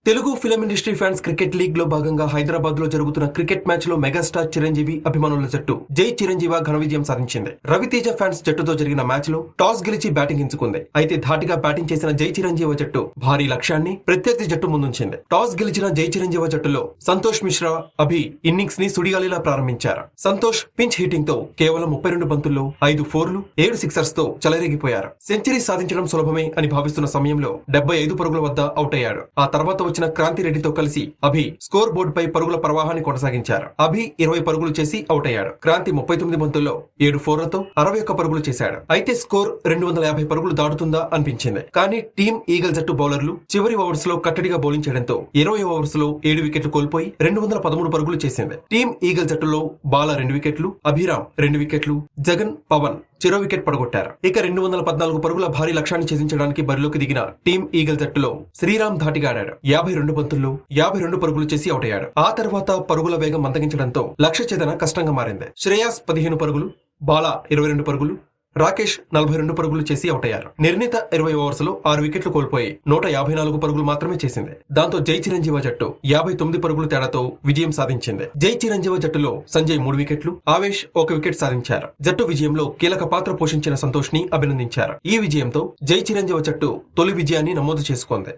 Telugu film industry fans cricket league లో భాగంగా హైదరాబాద్ లో జరుగుతున్న క్రికెట్ మ్యాచ్ లో మెగాస్టార్ చిరంజీవి అభిమానుల జట్టు జై చిరంజీవ ఘన విజయం సాధించింది. రవితేజ ఫ్యాన్స్ జట్టుతో జరిగిన మ్యాచ్ లో టాస్ గెలిచి బ్యాటింగ్ ఎంచుకుంది. అయితే ధాటిగా బ్యాటింగ్ చేసిన జై చిరంజీవ జట్టు భారీ లక్ష్యాన్ని ప్రత్యర్థి జట్టు ముందుంచింది. టాస్ గెలిచిన జై చిరంజీవ జట్టులో సంతోష్ మిశ్రా, అభి ఇన్నింగ్స్ ని సుడిగాలిలా ప్రారంభించారు. సంతోష్ పించ్ హిట్టింగ్ తో కేవలం 32 బంతుల్లో 5 4లు 7 సిక్సర్స్ తో చెలరేగిపోయారు. సెంచరీ సాధించడం సులభమే అని భావిస్తున్న సమయంలో 75 పరుగుల వద్ద అవుట్ అయ్యాడు. ఆ తర్వాత వచ్చిన క్రాంతి రెడ్డితో కలిసి అభి స్కోర్ బోర్డు పై పరుగుల ప్రవాహాన్ని కొనసాగించారు. అభి 20 పరుగులు చేసి అవుట్ అయ్యాడు. క్రాంతి 39 బంతుల్లో 7 4లతో 61 పరుగులు చేశాడు. అయితే స్కోర్ 250 పరుగులు దాటుతుందా అనిపించింది. కానీ టీం ఈగల్ జట్టు బౌలర్లు చివరి ఓవర్స్ లో కట్టడిగా బౌలింగ్ చేయడంతో 20 ఓవర్స్ లో 7 వికెట్లు కోల్పోయి 213 పరుగులు చేసింది. టీం ఈగల్ జట్టులో బాలా 2 వికెట్లు, అభిరామ్ 2 వికెట్లు, జగన్, పవన్ చెరో వికెట్ పడగొట్టారు. ఇక 214 పరుగుల భారీ లక్ష్యాన్ని ఛేదించడానికి బరిలోకి దిగిన టీం ఈగల్ జట్టులో శ్రీరామ్ ధాటిగా ఆడాడు. 52 బంతుల్లో 52 పరుగులు చేసి అవుట్ అయ్యాడు. ఆ తర్వాత పరుగుల వేగం మందగించడంతో లక్ష్య ఛేదన కష్టంగా మారింది. శ్రేయాస్ 15 పరుగులు, బాలా 22 పరుగులు, రాకేష్ 42 పరుగులు చేసి అవుట్ అయ్యారు. నిర్ణీత 20 ఓవర్స్ లో 6 వికెట్లు కోల్పోయి 154 పరుగులు మాత్రమే చేసింది. దాంతో జై చిరంజీవ జట్టు 59 పరుగుల తేడాతో విజయం సాధించింది. జై చిరంజీవ జట్టులో సంజయ్ 3 వికెట్లు, ఆవేష్ 1 వికెట్ సాధించారు. జట్టు విజయంలో కీలక పాత్ర పోషించిన సంతోష్ ని అభినందించారు. ఈ విజయంతో జై చిరంజీవ జట్టు తొలి విజయాన్ని నమోదు చేసుకుంది.